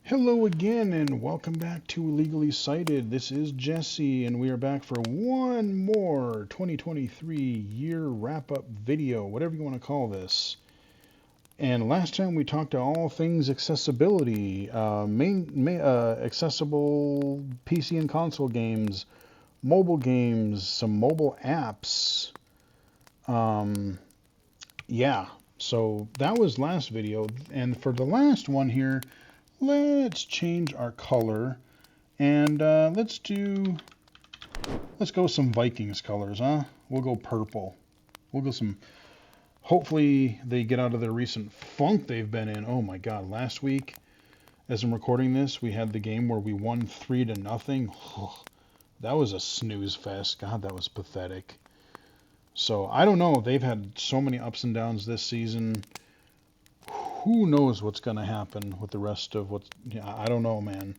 Hello again, and welcome back to Illegally Cited. This is Jesse, and we are back for one more 2023 year wrap up video, whatever you want to call this. And last time we talked to all things accessibility, accessible PC and console games, some mobile apps. Um, yeah, so that was last video, and for the last one here, let's change our color and let's go some Vikings colors, huh? We'll go purple. We'll go some. Hopefully they get out of their recent funk they've been in. Oh my God! Last week, as I'm recording this, we had the game where we won 3-0. That was a snooze fest. God, that was pathetic. So I don't know. They've had so many ups and downs this season. Who knows what's going to happen with the rest of what's. I don't know, man.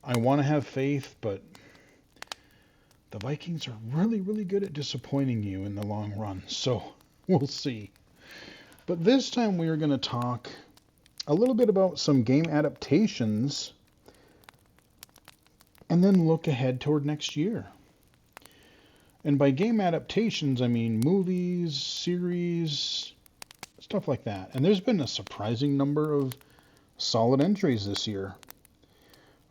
I want to have faith, but the Vikings are really, really good at disappointing you in the long run. So we'll see. But this time we are going to talk a little bit about some game adaptations and then look ahead toward next year. And by game adaptations, I mean movies, series, stuff like that. And there's been a surprising number of solid entries this year.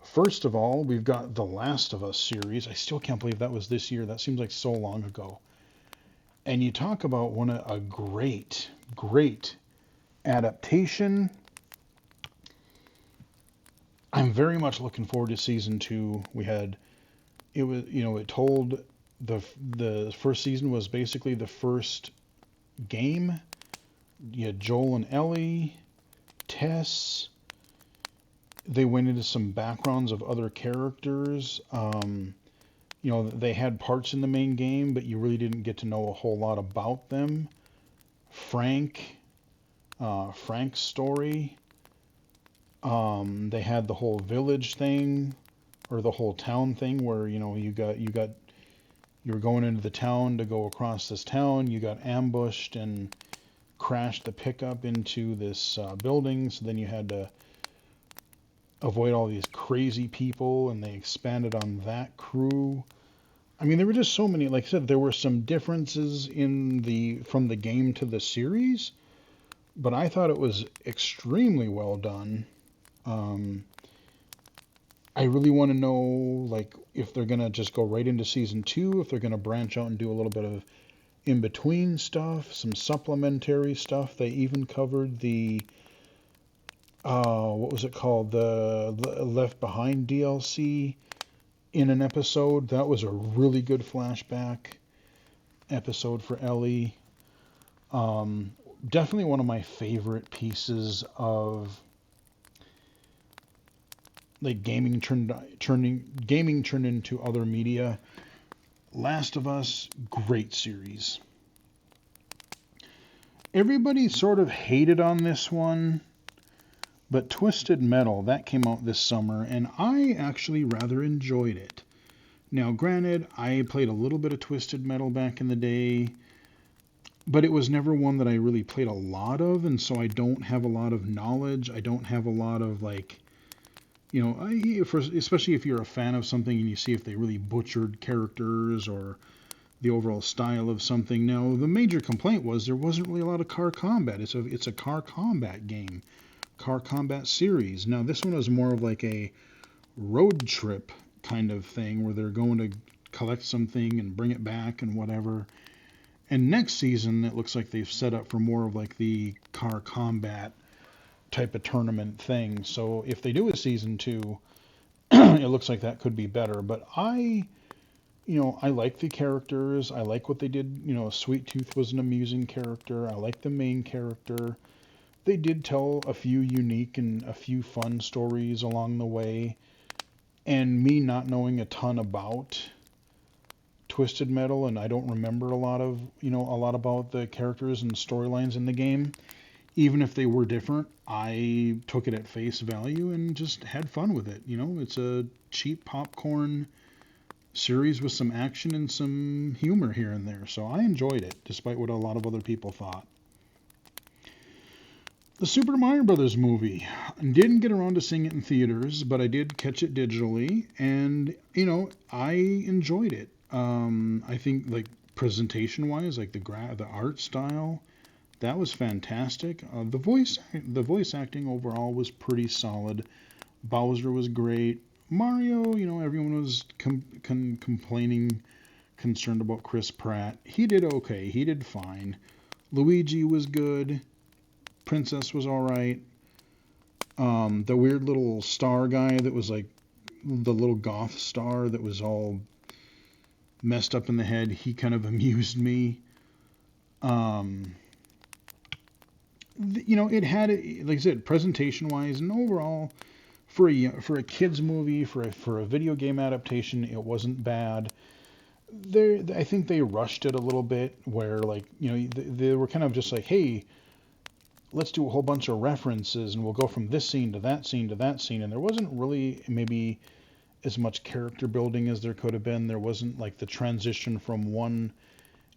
First of all, we've got the Last of Us series. I still can't believe that was this year. That seems like so long ago. And you talk about a great, great adaptation. I'm very much looking forward to season 2. It told the first season was basically the first game. You had Joel and Ellie, Tess. They went into some backgrounds of other characters. They had parts in the main game, but you really didn't get to know a whole lot about them. Frank's story. They had the whole village thing, or the whole town thing, where you were going into the town to go across this town. You got ambushed and crashed the pickup into this building. So then you had to avoid all these crazy people, and they expanded on that crew. I mean, there were just so many. Like I said, there were some differences from the game to the series, but I thought it was extremely well done. I really want to know, like, if they're gonna just go right into season 2, if they're gonna branch out and do a little bit of in between stuff, some supplementary stuff. They even covered the what was it called? The Left Behind DLC in an episode. That was a really good flashback episode for Ellie. Definitely one of my favorite pieces of like gaming turned into other media. Last of Us, great series. Everybody sort of hated on this one. But Twisted Metal, that came out this summer, and I actually rather enjoyed it. Now, granted, I played a little bit of Twisted Metal back in the day, but it was never one that I really played a lot of, and so I don't have a lot of knowledge. I don't have a lot of, like, especially if you're a fan of something and you see if they really butchered characters or the overall style of something. Now, the major complaint was there wasn't really a lot of car combat. It's a car combat game. Car combat series. Now this one was more of like a road trip kind of thing where they're going to collect something and bring it back and whatever. And next season it looks like they've set up for more of like the car combat type of tournament thing. So if they do a season 2, it looks like that could be better. But I like the characters. I like what they did. Sweet Tooth was an amusing character. I like the main character. They did tell a few unique and a few fun stories along the way. And me not knowing a ton about Twisted Metal, and I don't remember a lot about the characters and storylines in the game, even if they were different, I took it at face value and just had fun with it. It's a cheap popcorn series with some action and some humor here and there. So I enjoyed it, despite what a lot of other people thought. The Super Mario Brothers movie. Didn't get around to seeing it in theaters, but I did catch it digitally, and I enjoyed it. I think like presentation wise, like the art style, that was fantastic. The voice acting overall was pretty solid. Bowser was great. Mario, everyone was complaining, concerned about Chris Pratt. He did okay. He did fine. Luigi was good. Princess was all right. The weird little star guy that was like the little goth star that was all messed up in the head, he kind of amused me. Um, it had, like I said, presentation wise and overall for a kids movie, for a video game adaptation, it wasn't bad. I think they rushed it a little bit, where like they were kind of just like, hey, let's do a whole bunch of references and we'll go from this scene to that scene to that scene, and there wasn't really maybe as much character building as there could have been. There wasn't like the transition from one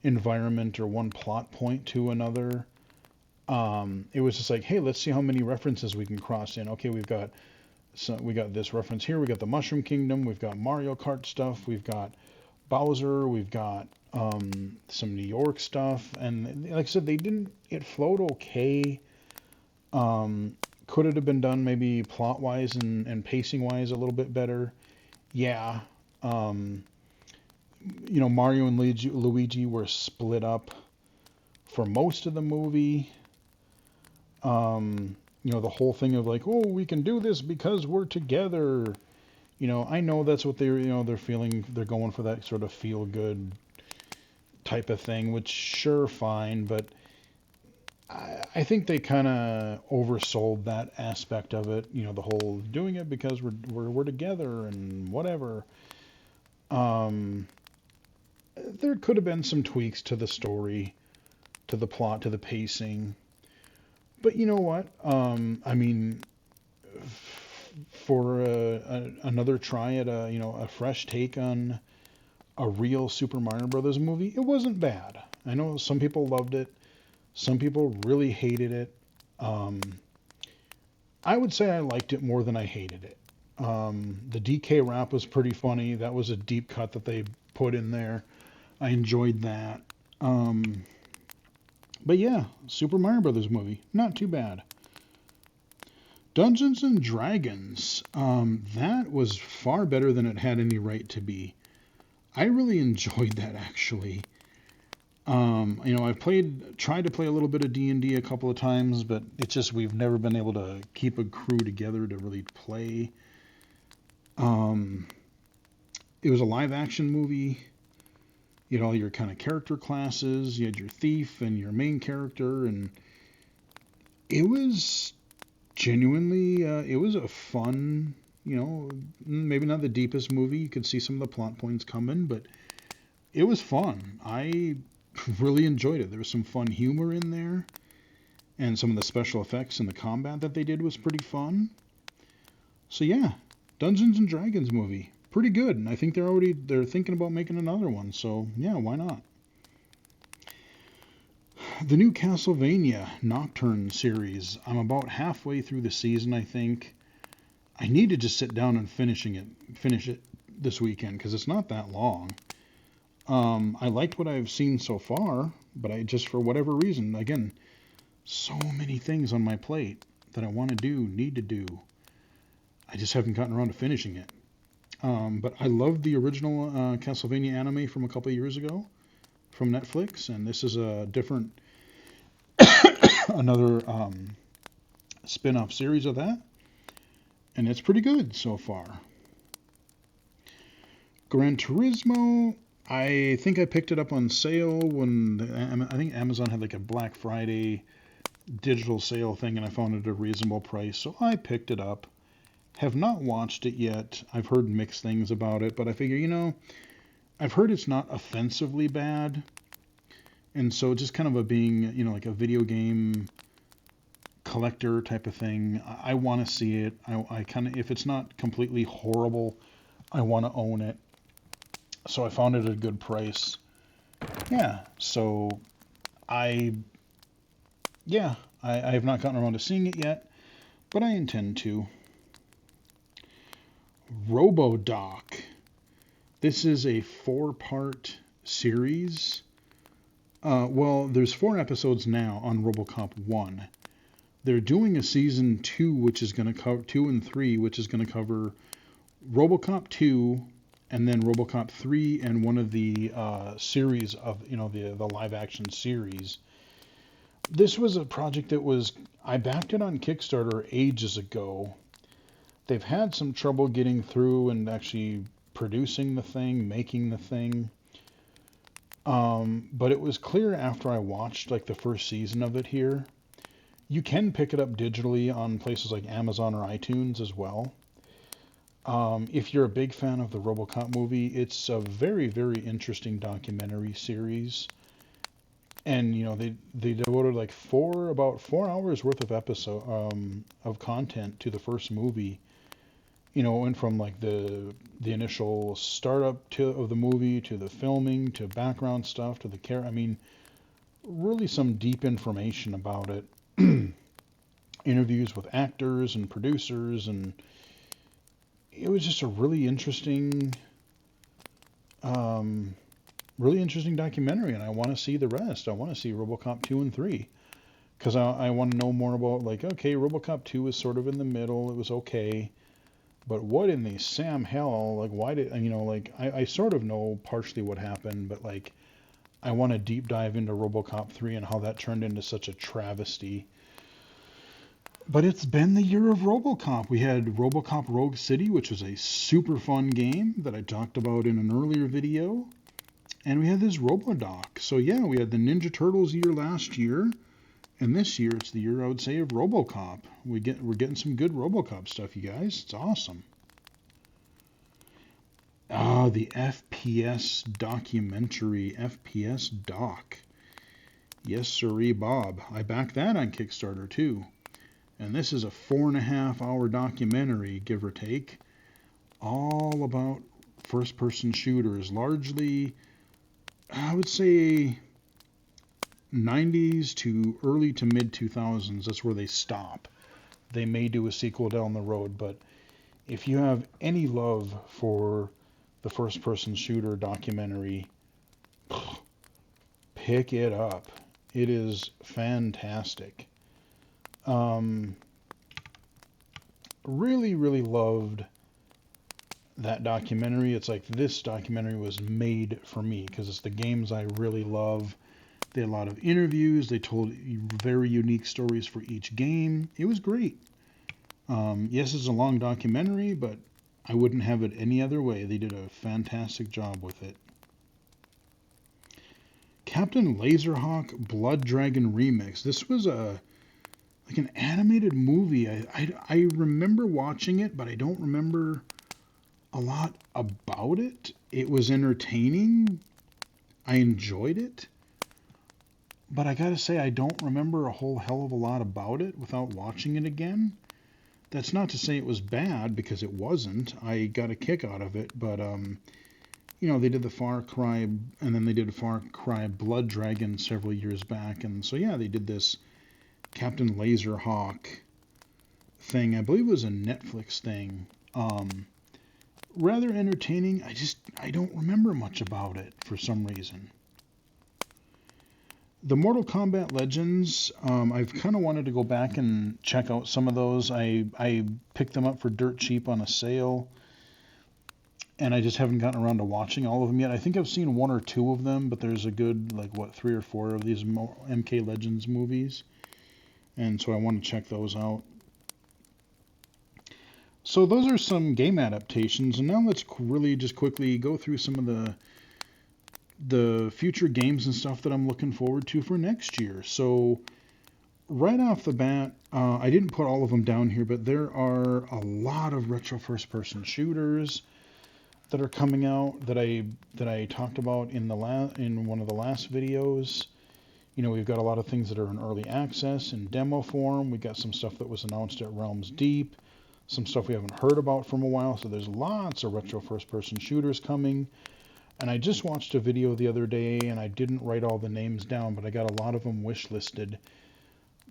environment or one plot point to another. It was just like, hey, let's see how many references we can cross in. Okay, we got this reference here. We got the Mushroom Kingdom. We've got Mario Kart stuff. We've got Bowser. We've got some New York stuff. And like I said, they didn't. It flowed okay. Could it have been done maybe plot wise and pacing wise a little bit better? Yeah. Um, Mario and Luigi were split up for most of the movie. The whole thing of like, oh, we can do this because we're together. I know that's what they're feeling. They're going for that sort of feel good type of thing, which sure, fine, but I think they kind of oversold that aspect of it. The whole doing it because we're together and whatever. Um, there could have been some tweaks to the story, to the plot, to the pacing. But you know what? I mean, for another try at a fresh take on a real Super Mario Brothers movie, it wasn't bad. I know some people loved it, some people really hated it. Um, I would say I liked it more than I hated it. The DK rap was pretty funny. That was a deep cut that they put in there. I enjoyed that. Um, but yeah, Super Mario Brothers movie, not too bad. Dungeons and Dragons. That was far better than it had any right to be. I really enjoyed that actually. I've tried to play a little bit of D&D a couple of times, but it's just we've never been able to keep a crew together to really play. Um, it was a live action movie. You had all your kind of character classes. You had your thief and your main character, and it was genuinely, it was a fun, maybe not the deepest movie. You could see some of the plot points coming, but it was fun. I really enjoyed it. There was some fun humor in there, and some of the special effects and the combat that they did was pretty fun. So yeah, Dungeons and Dragons movie, pretty good. And I think they're thinking about making another one. So yeah, why not? The new Castlevania Nocturne series. I'm about halfway through the season, I think. I need to just sit down and finish it this weekend because it's not that long. I liked what I've seen so far, but I just, for whatever reason, again, so many things on my plate that I want to do, need to do. I just haven't gotten around to finishing it. But I love the original Castlevania anime from a couple of years ago from Netflix, and this is a different, another spin-off series of that, and it's pretty good so far. Gran Turismo, I think I picked it up on sale when I think Amazon had like a Black Friday digital sale thing, and I found it at a reasonable price, so I picked it up. Have not watched it yet. I've heard mixed things about it, but I figure, I've heard it's not offensively bad, and so just kind of being, like a video game collector type of thing, I want to see it. I kind of, if it's not completely horrible, I want to own it. So I found it at a good price. Yeah, so I, yeah, I have not gotten around to seeing it yet, but I intend to. RoboDoc. This is a 4-part series. Well, there's 4 episodes now on RoboCop 1. They're doing a season 2, which is going to cover 2 and 3, which is going to cover RoboCop 2, and then RoboCop 3, and one of the series of the live action series. This was a project that I backed it on Kickstarter ages ago. They've had some trouble getting through and actually producing the thing, making the thing. But it was clear after I watched like the first season of it here. You can pick it up digitally on places like Amazon or iTunes as well. If you're a big fan of the RoboCop movie, it's a very, very interesting documentary series. And they devoted like about 4 hours worth of content to the first movie. It went from like the initial startup of the movie to the filming to background stuff to the care. I mean, really some deep information about it. Interviews with actors and producers, and it was just a really interesting documentary, and I want to see the rest. I want to see RoboCop 2 and 3 because I want to know more about, like, okay, RoboCop 2 was sort of in the middle. It was okay. But what in the Sam hell, like, why did, like, I sort of know partially what happened, but, like, I want to deep dive into RoboCop 3 and how that turned into such a travesty. But it's been the year of RoboCop. We had RoboCop Rogue City, which was a super fun game that I talked about in an earlier video. And we had this RoboDoc. So yeah, we had the Ninja Turtles year last year. And this year, it's the year, I would say, of RoboCop. We're getting some good RoboCop stuff, you guys. It's awesome. The FPS documentary, FPS Doc. Yes, sirree, Bob. I backed that on Kickstarter, too. And this is a 4.5-hour documentary, give or take, all about first-person shooters, largely, I would say, 90s to early to mid-2000s. That's where they stop. They may do a sequel down the road, but if you have any love for the first-person shooter documentary, pick it up. It is fantastic. Really, really loved that documentary. It's like this documentary was made for me because it's the games I really love. They had a lot of interviews. They told very unique stories for each game. It was great. Yes, it's a long documentary, but I wouldn't have it any other way. They did a fantastic job with it. Captain Laserhawk Blood Dragon Remix. This was like an animated movie. I remember watching it, but I don't remember a lot about it. It was entertaining. I enjoyed it. But I gotta say, I don't remember a whole hell of a lot about it without watching it again. That's not to say it was bad, because it wasn't. I got a kick out of it, but, they did the Far Cry, and then they did Far Cry Blood Dragon several years back, and so, yeah, they did this Captain Laserhawk thing. I believe it was a Netflix thing. Rather entertaining. I don't remember much about it for some reason. The Mortal Kombat Legends, I've kind of wanted to go back and check out some of those. I picked them up for dirt cheap on a sale, and I just haven't gotten around to watching all of them yet. I think I've seen 1 or 2 of them, but there's a good, 3 or 4 of these MK Legends movies, and so I want to check those out. So those are some game adaptations, and now let's really just quickly go through some of the future games and stuff that I'm looking forward to for next year. So right off the bat, I didn't put all of them down here, but there are a lot of retro first-person shooters that are coming out that I talked about in one of the last videos. We've got a lot of things that are in early access in demo form. We got some stuff that was announced at Realms Deep, some stuff we haven't heard about from a while. So there's lots of retro first-person shooters coming. And I just watched a video the other day, and I didn't write all the names down, but I got a lot of them wish listed.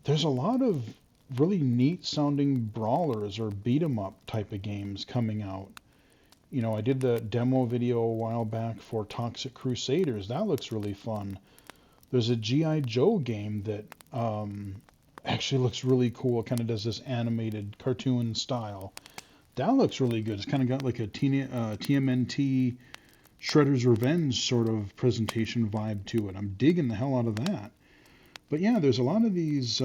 there's a lot of really neat sounding brawlers or beat 'em up type of games coming out. I did the demo video a while back for Toxic Crusaders. That looks really fun. There's a G.I. Joe game that actually looks really cool. It kind of does this animated cartoon style. That looks really good. It's kind of got like a TMNT Shredder's Revenge sort of presentation vibe to it. I'm digging the hell out of that. But yeah, there's a lot of these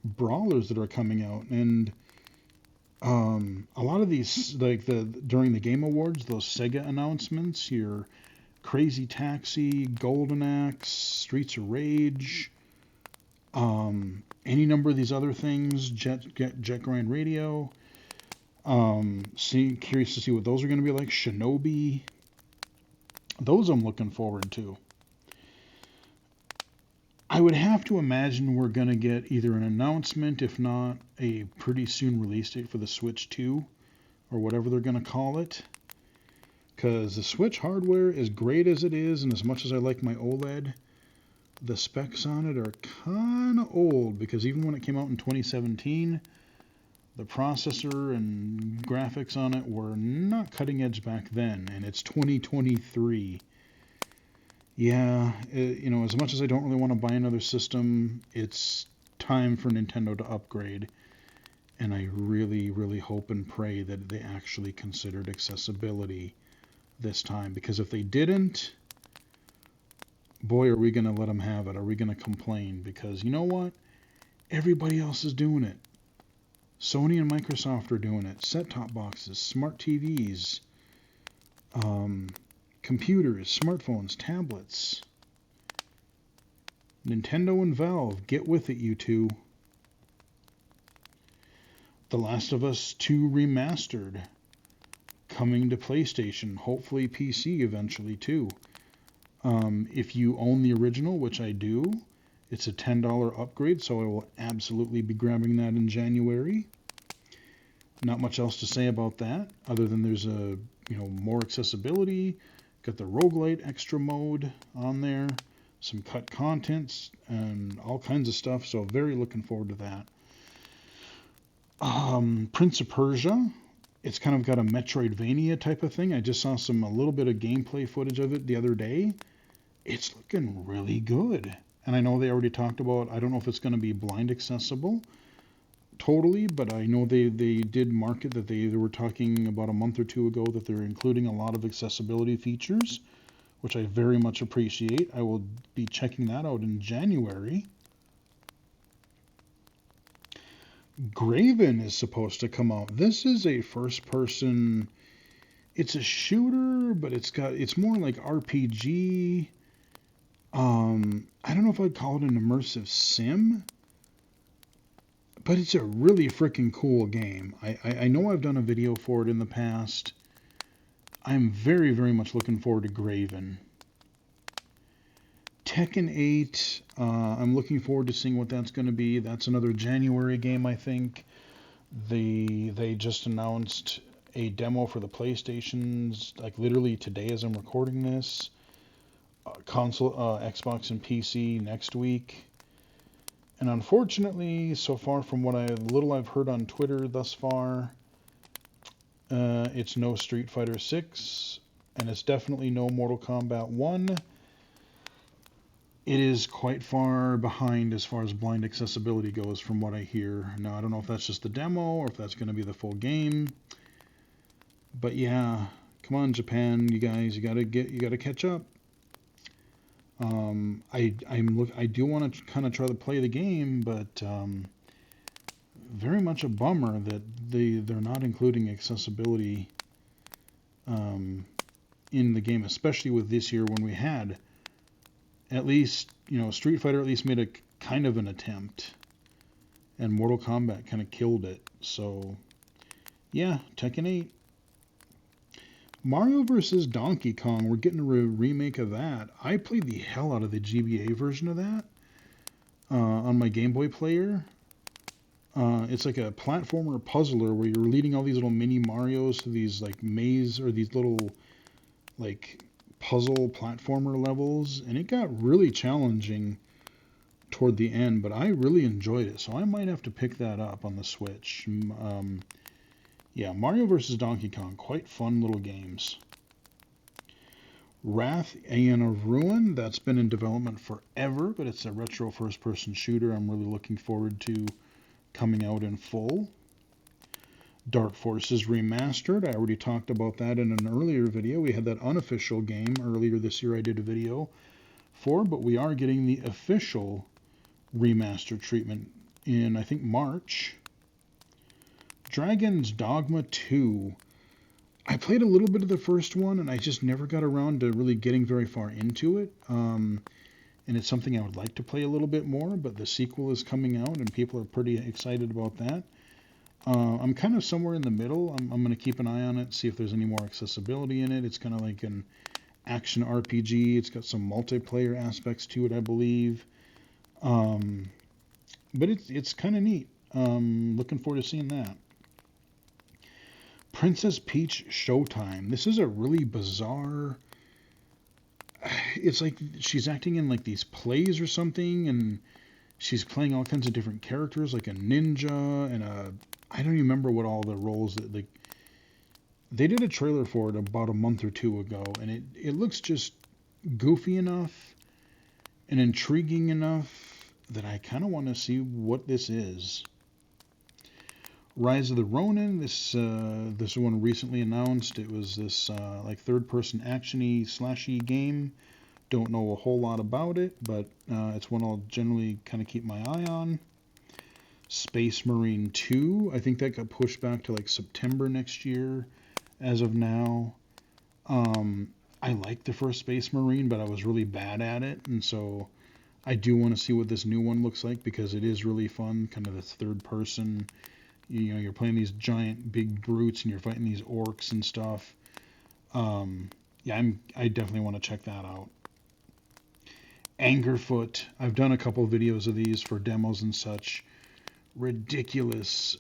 brawlers that are coming out, and a lot of these, like during the Game Awards, those Sega announcements, your Crazy Taxi, Golden Axe, Streets of Rage, any number of these other things, Jet Grind Radio. Curious to see what those are going to be like. Shinobi. Those I'm looking forward to. I would have to imagine we're going to get either an announcement, if not a pretty soon release date for the Switch 2, or whatever they're going to call it. Because the Switch hardware, as great as it is, and as much as I like my OLED, the specs on it are kind of old, because even when it came out in 2017, the processor and graphics on it were not cutting edge back then, and it's 2023. Yeah, as much as I don't really want to buy another system, it's time for Nintendo to upgrade. And I really, really hope and pray that they actually considered accessibility this time. Because if they didn't, boy, are we going to let them have it. Are we going to complain? Because you know what? Everybody else is doing it. Sony and Microsoft are doing it. Set-top boxes, smart TVs, computers, smartphones, tablets. Nintendo and Valve, get with it, you two. The Last of Us 2 Remastered, coming to PlayStation, hopefully PC eventually too. If you own the original, which I do, it's a $10 upgrade, so I will absolutely be grabbing that in January. Not much else to say about that, other than there's more accessibility. Got the roguelite extra mode on there, some cut contents, and all kinds of stuff. So very looking forward to that. Prince of Persia. It's kind of got a Metroidvania type of thing. I just saw a little bit of gameplay footage of it the other day. It's looking really good. And I know they already talked about, I don't know if it's going to be blind accessible totally, but I know they did market that they were talking about a month or two ago that they're including a lot of accessibility features, which I very much appreciate. I will be checking that out in January. Graven is supposed to come out. This is a first person, it's a shooter, but it's more like RPG. I don't know if I'd call it an immersive sim, but it's a really freaking cool game. I know I've done a video for it in the past. I'm very, very much looking forward to Graven. Tekken 8, I'm looking forward to seeing what that's going to be. That's another January game, I think. They just announced a demo for the PlayStations, like literally today as I'm recording this. Console, Xbox and PC next week. And unfortunately, so far from what little I've heard on Twitter thus far, it's no Street Fighter 6, and it's definitely no Mortal Kombat 1. It is quite far behind as far as blind accessibility goes from what I hear. Now, I don't know if that's just the demo or if that's going to be the full game. But yeah, come on, Japan, you guys, you gotta catch up. I do want to kind of try to play the game, but very much a bummer that they're not including accessibility in the game, especially with this year when we had at least, Street Fighter at least made a kind of an attempt, and Mortal Kombat kind of killed it. So yeah, Tekken 8. Mario vs. Donkey Kong, we're getting a remake of that. I played the hell out of the GBA version of that on my Game Boy player. It's like a platformer puzzler where you're leading all these little mini Marios to these like maze or these little like puzzle platformer levels, and it got really challenging toward the end, but I really enjoyed it, so I might have to pick that up on the Switch. Yeah, Mario vs. Donkey Kong, quite fun little games. Wrath Aeon of Ruin, that's been in development forever, but it's a retro first-person shooter I'm really looking forward to coming out in full. Dark Forces Remastered, I already talked about that in an earlier video. We had that unofficial game earlier this year I did a video for, but we are getting the official remaster treatment in, I think, March. Dragon's Dogma 2. I played a little bit of the first one, and I just never got around to really getting very far into it. And it's something I would like to play a little bit more, but the sequel is coming out, and people are pretty excited about that. I'm kind of somewhere in the middle. I'm going to keep an eye on it, see if there's any more accessibility in it. It's kind of like an action RPG. It's got some multiplayer aspects to it, I believe. But it's kind of neat. Looking forward to seeing that. Princess Peach Showtime. This is a really bizarre... It's like she's acting in like these plays or something, and she's playing all kinds of different characters, like a ninja and a... I don't even remember what all the roles that... Like, they did a trailer for it about a month or two ago, and it looks just goofy enough and intriguing enough that I kind of want to see what this is. Rise of the Ronin, this one recently announced. It was this like third-person action-y, slashy game. Don't know a whole lot about it, but it's one I'll generally kind of keep my eye on. Space Marine 2, I think that got pushed back to like September next year as of now. I liked the first Space Marine, but I was really bad at it, and so I do want to see what this new one looks like because it is really fun, kind of this third-person. You know, you're playing these giant big brutes and you're fighting these orcs and stuff. Yeah, I definitely want to check that out. Angerfoot. I've done a couple of videos of these for demos and such. Ridiculous,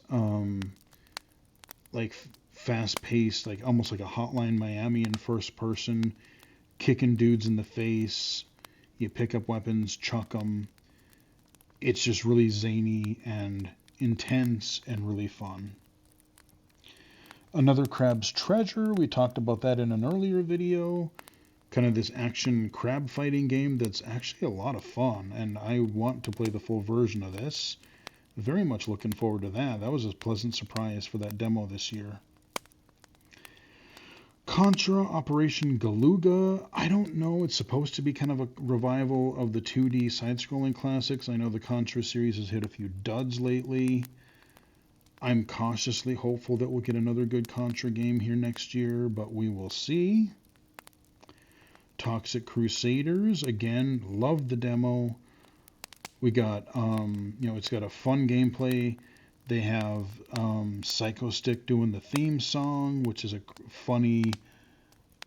like fast-paced, like almost like a Hotline Miami in first person, kicking dudes in the face. You pick up weapons, chuck them. It's just really zany and intense and really fun. Another Crab's Treasure, we talked about that in an earlier video. Kind of this action crab fighting game that's actually a lot of fun, and I want to play the full version of this. Very much looking forward to that. That was a pleasant surprise for that demo this year. Contra Operation Galuga, I don't know, it's supposed to be kind of a revival of the 2D side-scrolling classics. I know the Contra series has hit a few duds lately. I'm cautiously hopeful that we'll get another good Contra game here next year, but we will see. Toxic Crusaders, again, loved the demo. We got, it's got a fun gameplay. They have Psycho Stick doing the theme song, which is a funny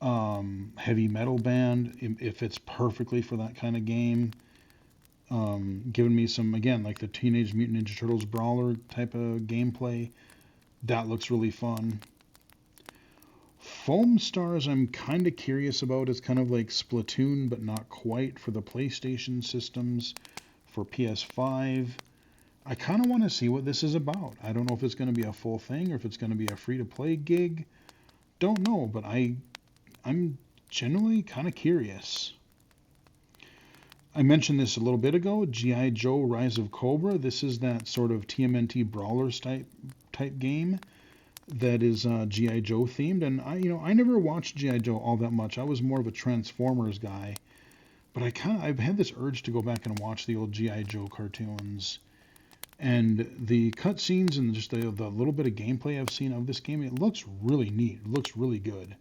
heavy metal band. It fits perfectly for that kind of game. Giving me some, again, like the Teenage Mutant Ninja Turtles brawler type of gameplay. That looks really fun. Foam Stars I'm kind of curious about. It's kind of like Splatoon, but not quite for the PlayStation systems, for PS5. I kind of want to see what this is about. I don't know if it's going to be a full thing or if it's going to be a free-to-play gig. Don't know, but I'm generally kind of curious. I mentioned this a little bit ago, G.I. Joe Rise of Cobra. This is that sort of TMNT Brawlers type game that is G.I. Joe themed. And I never watched G.I. Joe all that much. I was more of a Transformers guy. But I've had this urge to go back and watch the old G.I. Joe cartoons. And the cutscenes and just the little bit of gameplay I've seen of this game, it looks really neat. It looks really good.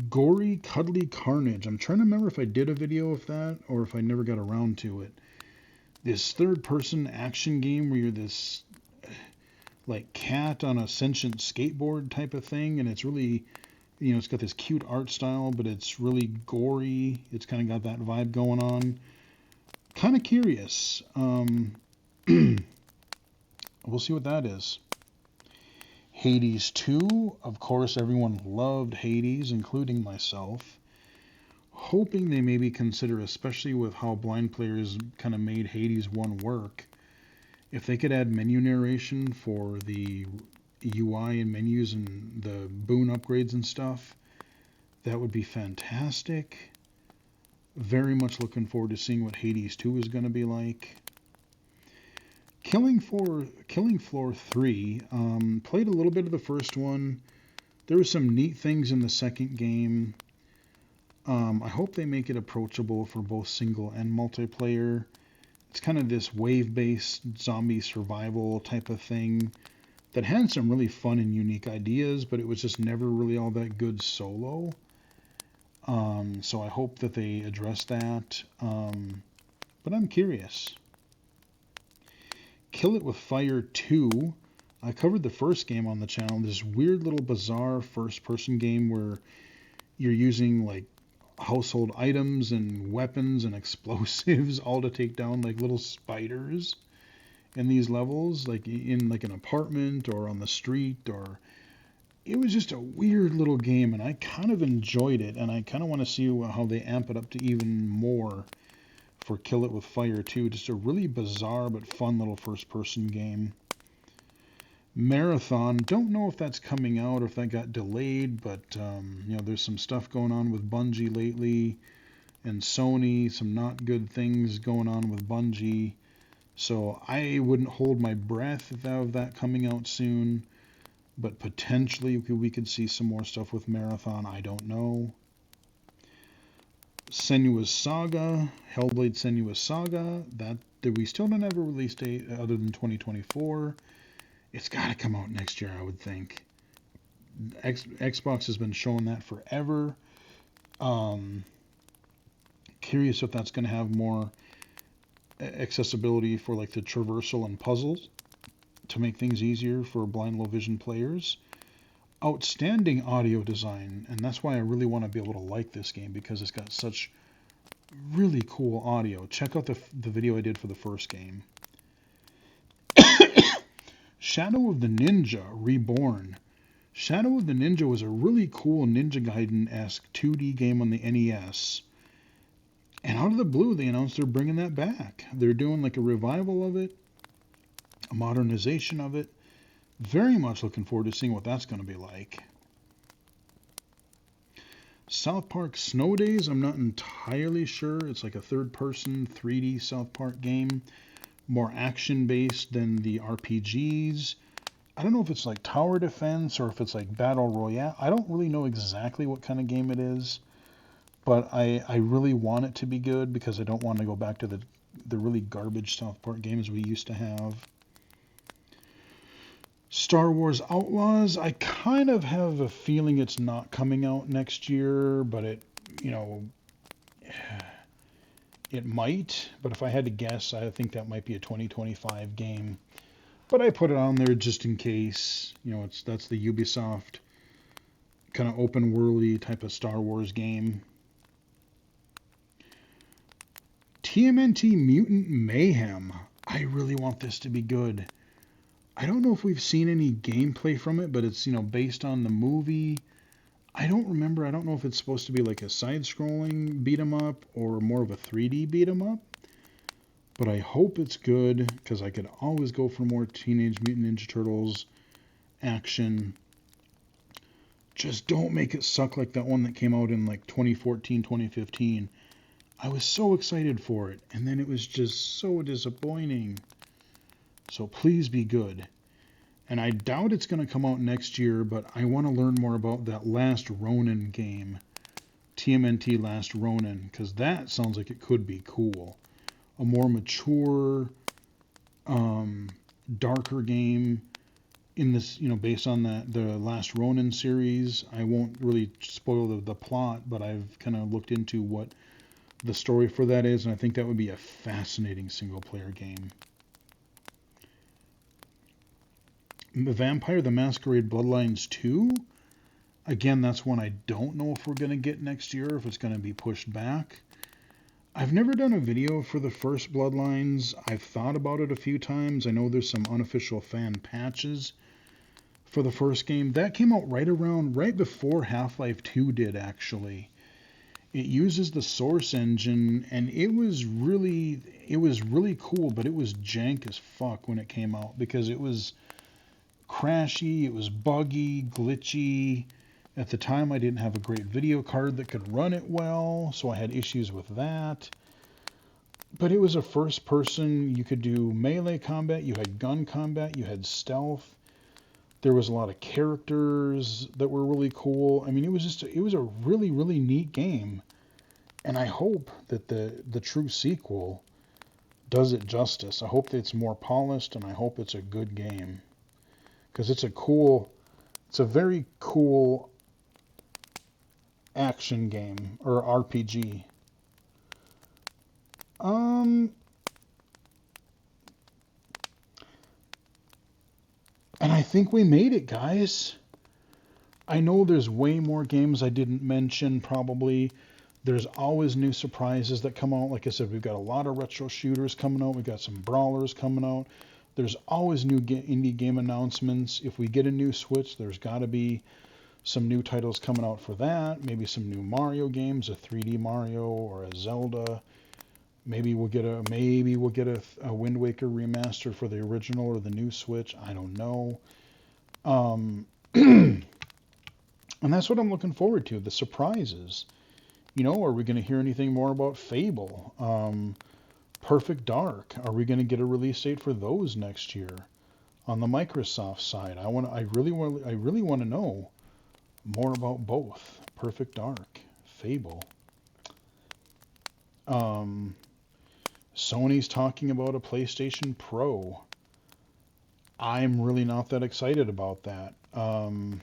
Gory Cuddly Carnage. I'm trying to remember if I did a video of that or if I never got around to it. This third-person action game where you're this like cat on a sentient skateboard type of thing, and it's really, it's got this cute art style, but it's really gory. It's kind of got that vibe going on. Kind of curious. We'll see what that is. Hades 2, of course, everyone loved Hades, including myself. hoping they maybe consider, especially with how blind players kind of made Hades 1 work, if they could add menu narration for the UI and menus and the boon upgrades and stuff, that would be fantastic. Very much looking forward to seeing what Hades 2 is going to be like. Killing Floor 3, played a little bit of the first one. There were some neat things in the second game. I hope they make it approachable for both single and multiplayer. It's kind of this wave-based zombie survival type of thing that had some really fun and unique ideas, but it was just never really all that good solo. So I hope that they address that. But I'm curious. Kill It With Fire 2. I covered the first game on the channel. This weird little bizarre first-person game where you're using like household items and weapons and explosives all to take down like little spiders in these levels, like in like an apartment or on the street. Or it was just a weird little game, and I kind of enjoyed it, and I kind of want to see how they amp it up to even more for Kill It With Fire 2. Just a really bizarre but fun little first-person game. Marathon, don't know if that's coming out or if that got delayed, but there's some stuff going on with Bungie lately and Sony, some not good things going on with Bungie. So I wouldn't hold my breath of that coming out soon, but potentially we could see some more stuff with Marathon. I don't know. Senua's Saga, Hellblade Senua's Saga, we still don't have a release date other than 2024. It's got to come out next year, I would think. Xbox has been showing that forever. Curious if that's going to have more accessibility for like the traversal and puzzles to make things easier for blind low vision players. Outstanding audio design, and that's why I really want to be able to like this game, because it's got such really cool audio. Check out the video I did for the first game. Shadow of the Ninja Reborn. Shadow of the Ninja was a really cool Ninja Gaiden-esque 2D game on the NES. And out of the blue, they announced they're bringing that back. They're doing like a revival of it, a modernization of it. Very much looking forward to seeing what that's going to be like. South Park Snow Days, I'm not entirely sure. It's like a third-person 3D South Park game. More action-based than the RPGs. I don't know if it's like tower defense or if it's like battle royale. I don't really know exactly what kind of game it is. But I really want it to be good, because I don't want to go back to the really garbage South Park games we used to have. Star Wars Outlaws, I kind of have a feeling it's not coming out next year, but it might. But if I had to guess, I think that might be a 2025 game. But I put it on there just in case. That's the Ubisoft kind of open worldy type of Star Wars game. TMNT Mutant Mayhem. I really want this to be good. I don't know if we've seen any gameplay from it, but it's, based on the movie. I don't remember. I don't know if it's supposed to be like a side-scrolling beat-em-up or more of a 3D beat-em-up. But I hope it's good, because I could always go for more Teenage Mutant Ninja Turtles action. Just don't make it suck like that one that came out in like 2014, 2015. I was so excited for it, and then it was just so disappointing. So please be good. And I doubt it's going to come out next year, but I want to learn more about that Last Ronin game. TMNT Last Ronin, because that sounds like it could be cool. A more mature, darker game in this, based on the Last Ronin series. I won't really spoil the plot, but I've kind of looked into what the story for that is, and I think that would be a fascinating single-player game. The Vampire the Masquerade Bloodlines 2. Again, that's one I don't know if we're going to get next year, if it's going to be pushed back. I've never done a video for the first Bloodlines. I've thought about it a few times. I know there's some unofficial fan patches for the first game. That came out right before Half-Life 2 did, actually. It uses the Source engine, and it was really cool, but it was jank as fuck when it came out because it was crashy, it was buggy, glitchy. At the time, I didn't have a great video card that could run it well, so I had issues with that. But it was a first person, you could do melee combat, you had gun combat, you had stealth. There was a lot of characters that were really cool. I mean, it was a really, really neat game. And I hope that the true sequel does it justice. I hope that it's more polished, and I hope it's a good game. Because it's a very cool action game, or RPG. And I think we made it, guys. I know there's way more games I didn't mention, probably. There's always new surprises that come out. Like I said, we've got a lot of retro shooters coming out. We've got some brawlers coming out. There's always new indie game announcements. If we get a new Switch, there's got to be some new titles coming out for that. Maybe some new Mario games, a 3D Mario or a Zelda. Maybe we'll get a Wind Waker remaster for the original or the new Switch. I don't know. And that's what I'm looking forward to, the surprises. Are we going to hear anything more about Fable? Perfect Dark. Are we going to get a release date for those next year? On the Microsoft side, I really want to know more about both Perfect Dark, Fable. Sony's talking about a PlayStation Pro. I'm really not that excited about that. I'm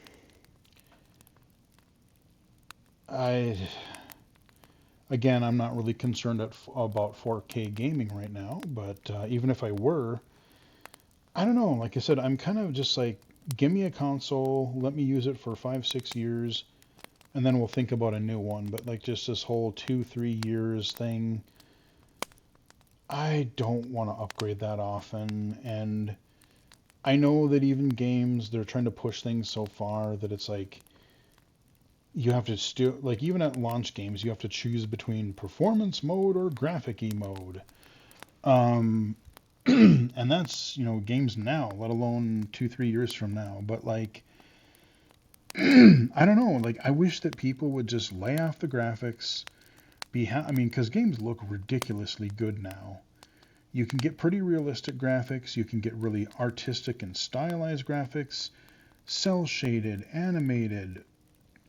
not really concerned about 4K gaming right now, but even if I were, I don't know. Like I said, I'm kind of just like, give me a console, let me use it for 5-6 years, and then we'll think about a new one. But like just this whole 2-3 years thing, I don't want to upgrade that often. And I know that even games, they're trying to push things so far that it's like, you have to still, like even at launch games, you have to choose between performance mode or graphic-y mode. And that's, games now, let alone 2-3 years from now. But like, I don't know, like I wish that people would just lay off the graphics, because games look ridiculously good now. You can get pretty realistic graphics, you can get really artistic and stylized graphics, cel shaded, animated,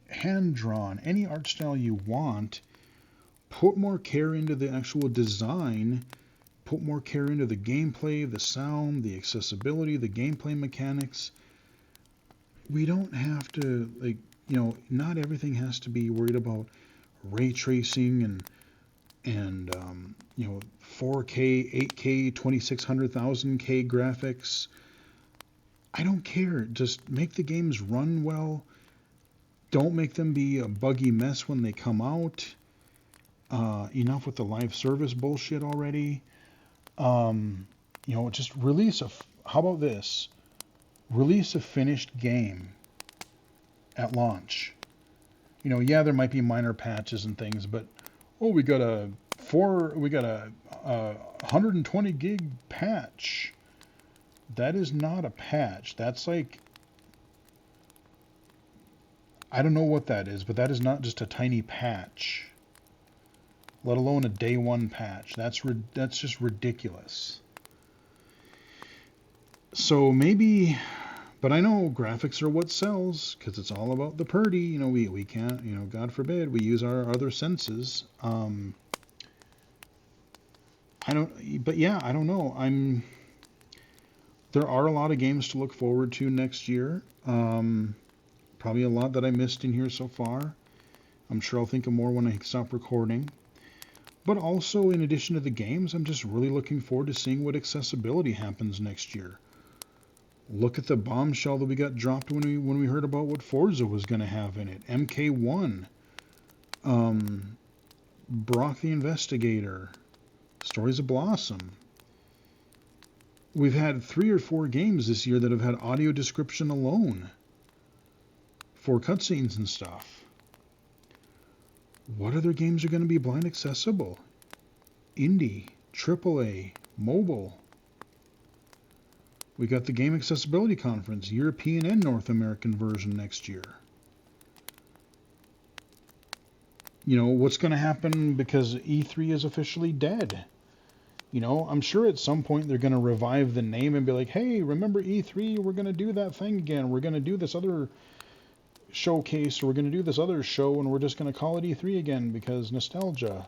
hand-drawn, any art style you want. Put more care into the actual design, put more care into the gameplay, the sound, the accessibility, the gameplay mechanics. We don't have to, not everything has to be worried about ray tracing and 4K, 8K, 2600, 1000K graphics. I don't care. Just make the games run well. Don't make them be a buggy mess when they come out. Enough with the live service bullshit already. Just how about this? Release a finished game at launch. There might be minor patches and things, but we got a 120 gig patch. That is not a patch. That's like, I don't know what that is, but that is not just a tiny patch, let alone a day one patch. That's just ridiculous. So maybe, but I know graphics are what sells, because it's all about the purdy. We can't, God forbid, we use our other senses. I don't know. There are a lot of games to look forward to next year. Probably a lot that I missed in here so far. I'm sure I'll think of more when I stop recording. But also, in addition to the games, I'm just really looking forward to seeing what accessibility happens next year. Look at the bombshell that we got dropped when we heard about what Forza was going to have in it. MK1, Brock the Investigator, Stories of Blossom. We've had 3 or 4 games this year that have had audio description alone for cutscenes and stuff. What other games are going to be blind accessible? Indie, AAA, mobile. We got the Game Accessibility Conference, European and North American version next year. What's going to happen because E3 is officially dead? I'm sure at some point they're going to revive the name and be like, hey, remember E3? We're going to do that thing again. We're going to do this other showcase. We're going to do this other show, and we're just going to call it E3 again because nostalgia.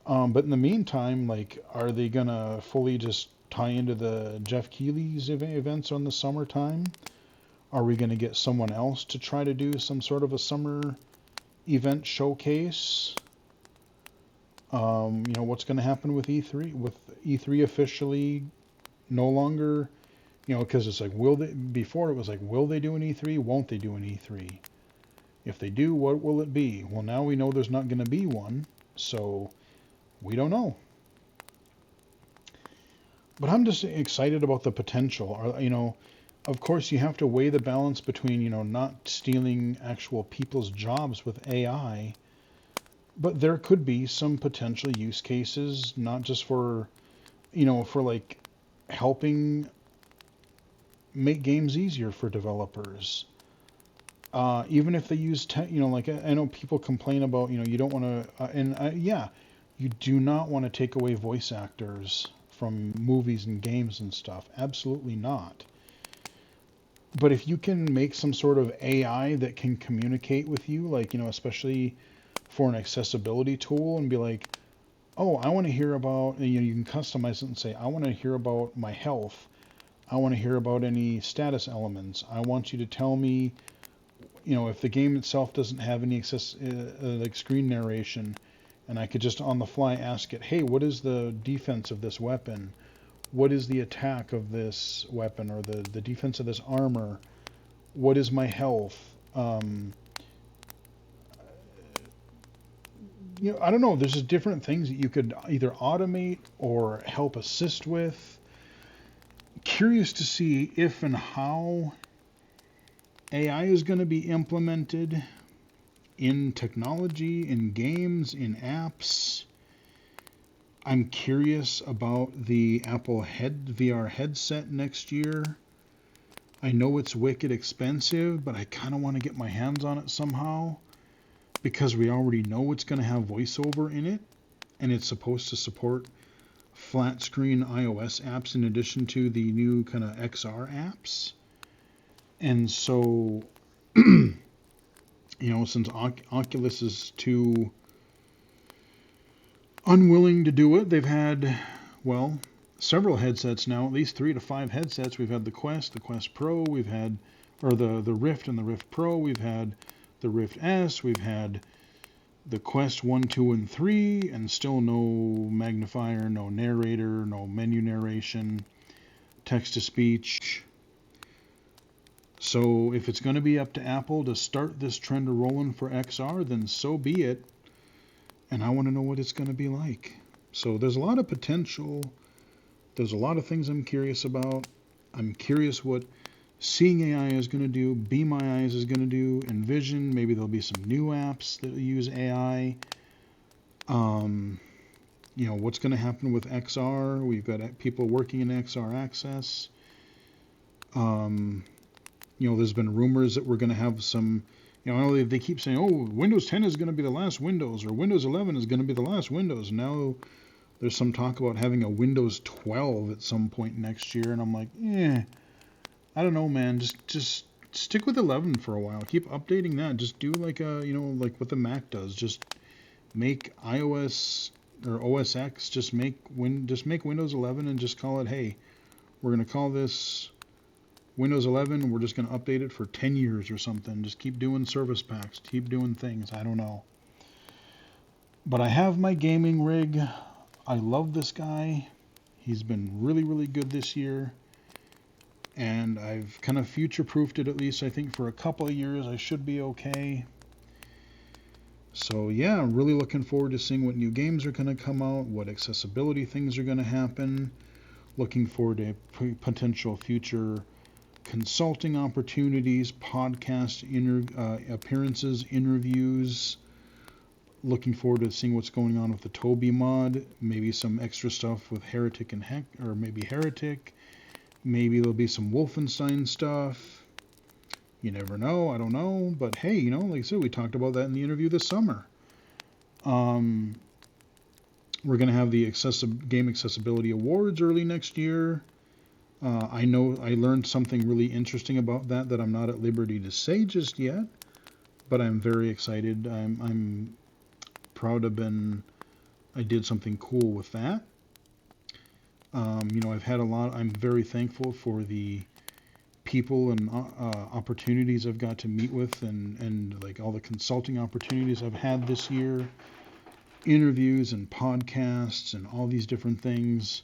But in the meantime, are they going to fully just tie into the Jeff Keighley's events on the summertime? Are we going to get someone else to try to do some sort of a summer event showcase? What's going to happen with E3? With E3 officially no longer, because it's like, before it was like, will they do an E3? Won't they do an E3? If they do, what will it be? Well, now we know there's not going to be one, so we don't know. But I'm just excited about the potential. Of course, you have to weigh the balance between, not stealing actual people's jobs with AI, but there could be some potential use cases, not just for, for helping make games easier for developers. Even if they use, I know people complain about, you don't want to, you do not want to take away voice actors from movies and games and stuff. Absolutely not. But if you can make some sort of AI that can communicate with you, especially for an accessibility tool, and be like, oh, I want to hear about, you can customize it and say, I want to hear about my health. I want to hear about any status elements. I want you to tell me, if the game itself doesn't have any screen narration, and I could just on the fly ask it, hey, what is the defense of this weapon? What is the attack of this weapon, or the defense of this armor? What is my health? I don't know. There's just different things that you could either automate or help assist with. Curious to see if and how AI is going to be implemented in technology, in games, in apps. I'm curious about the Apple VR headset next year. I know it's wicked expensive, but I kind of want to get my hands on it somehow because we already know it's going to have voiceover in it, and it's supposed to support flat screen iOS apps in addition to the new kind of XR apps. And so, since Oculus is too unwilling to do it, they've had, several headsets now, at least 3 to 5 headsets. We've had the Quest Pro, we've had, or the Rift and the Rift Pro, we've had the Rift S, we've had the Quest 1, 2, and 3, and still no magnifier, no narrator, no menu narration, text-to-speech. So if it's going to be up to Apple to start this trend rolling for XR, then so be it. And I want to know what it's going to be like. So there's a lot of potential. There's a lot of things I'm curious about. I'm curious what Seeing AI is going to do, Be My Eyes is going to do, Envision, maybe there'll be some new apps that use AI. What's going to happen with XR? We've got people working in XR Access. There's been rumors that we're going to have some, they keep saying, oh, Windows 10 is going to be the last Windows, or Windows 11 is going to be the last Windows. Now there's some talk about having a Windows 12 at some point next year, and I'm like, I don't know, man. Just stick with 11 for a while. Keep updating that. Just do like what the Mac does. Just make iOS or OS X. Just make Windows 11 and just call it. Hey, we're gonna call this Windows 11. And we're just gonna update it for 10 years or something. Just keep doing service packs. Keep doing things. I don't know. But I have my gaming rig. I love this guy. He's been really, really good this year. And I've kind of future-proofed it, at least I think for a couple of years. I should be okay. So yeah, I'm really looking forward to seeing what new games are going to come out, what accessibility things are going to happen. Looking forward to potential future consulting opportunities, podcast appearances, interviews. Looking forward to seeing what's going on with the Toby mod. Maybe some extra stuff with Heretic and Heck, or maybe Heretic. Maybe there'll be some Wolfenstein stuff. You never know. I don't know. But hey, like I said, we talked about that in the interview this summer. We're going to have the Game Accessibility Awards early next year. I know I learned something really interesting about that I'm not at liberty to say just yet, but I'm very excited. I'm proud to have I did something cool with that. I've had a lot. I'm very thankful for the people and opportunities I've got to meet with, and like all the consulting opportunities I've had this year, interviews and podcasts and all these different things.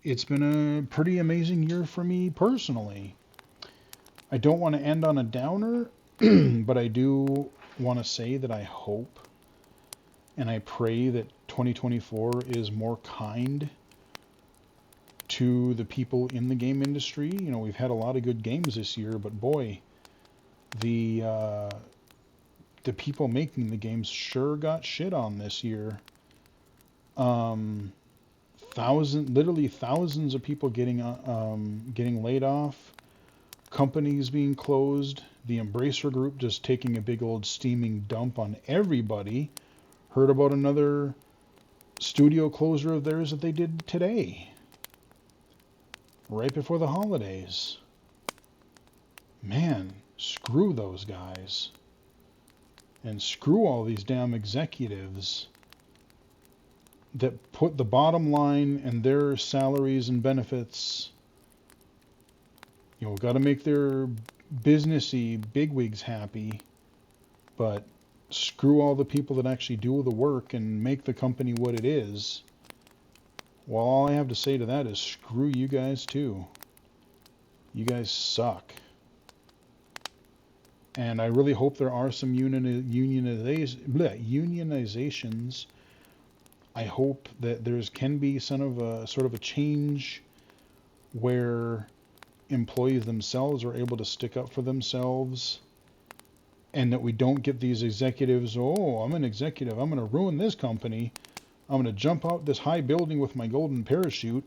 It's been a pretty amazing year for me personally. I don't want to end on a downer, but I do want to say that I hope and I pray that 2024 is more kind to the people in the game industry. We've had a lot of good games this year, but boy, the people making the games sure got shit on this year. Literally thousands of people getting laid off, companies being closed, the Embracer Group just taking a big old steaming dump on everybody. Heard about another studio closure of theirs that they did today, right before the holidays. Man, screw those guys. And screw all these damn executives that put the bottom line and their salaries and benefits. Got to make their businessy bigwigs happy, but screw all the people that actually do the work and make the company what it is. Well, all I have to say to that is screw you guys too. You guys suck. And I really hope there are some unionizations. I hope that can be sort of a change where employees themselves are able to stick up for themselves, and that we don't get these executives, I'm an executive, I'm going to ruin this company, I'm going to jump out this high building with my golden parachute,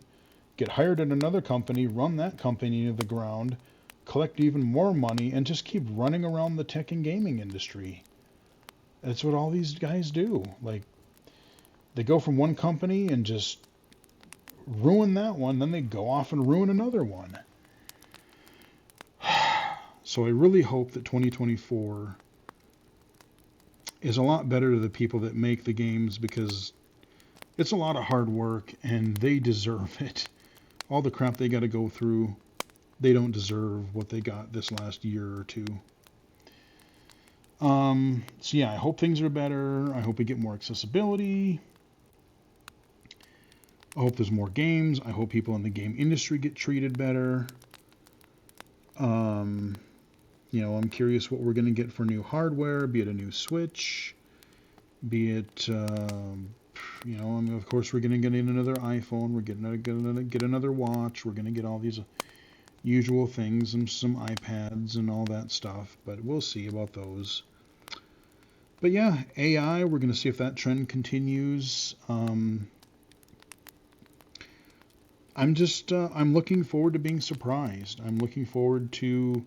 get hired at another company, run that company into the ground, collect even more money, and just keep running around the tech and gaming industry. That's what all these guys do. Like, they go from one company and just ruin that one, then they go off and ruin another one. So I really hope that 2024 is a lot better to the people that make the games, because it's a lot of hard work and they deserve it. All the crap they got to go through, they don't deserve what they got this last year or two. So yeah, I hope things are better. I hope we get more accessibility. I hope there's more games. I hope people in the game industry get treated better. I'm curious what we're going to get for new hardware, be it a new Switch, be it, of course we're going to get another iPhone, we're going to get another watch, we're going to get all these usual things and some iPads and all that stuff, but we'll see about those. But yeah, AI, we're going to see if that trend continues. I'm looking forward to being surprised. I'm looking forward to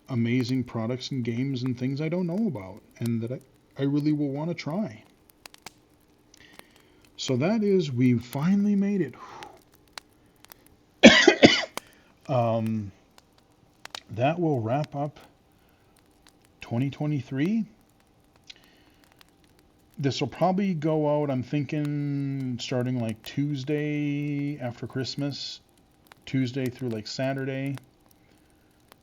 amazing products and games and things I don't know about and that I really will want to try. So that is, we finally made it. That will wrap up 2023. This will probably go out, I'm thinking, starting like Tuesday after Christmas, Tuesday through like Saturday.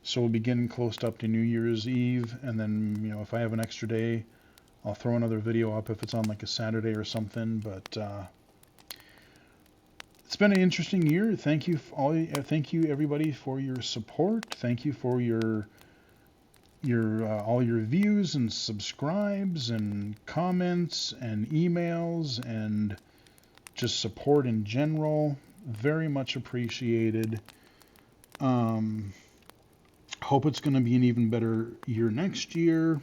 So we'll be getting close up to New Year's Eve, and then, if I have an extra day, I'll throw another video up if it's on like a Saturday or something. But it's been an interesting year. Thank you everybody for your support. Thank you for your all your views and subscribes and comments and emails and just support in general. Very much appreciated. Hope it's going to be an even better year next year.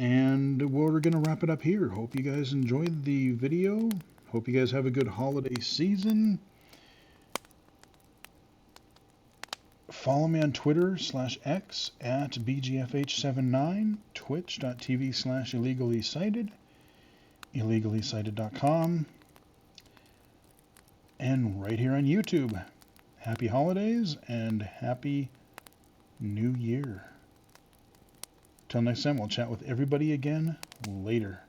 And we're going to wrap it up here. Hope you guys enjoyed the video. Hope you guys have a good holiday season. Follow me on Twitter/X at BGFH79, twitch.tv/illegally-cited, illegally-cited.com, and right here on YouTube. Happy holidays and happy New Year. Till next time, we'll chat with everybody again later.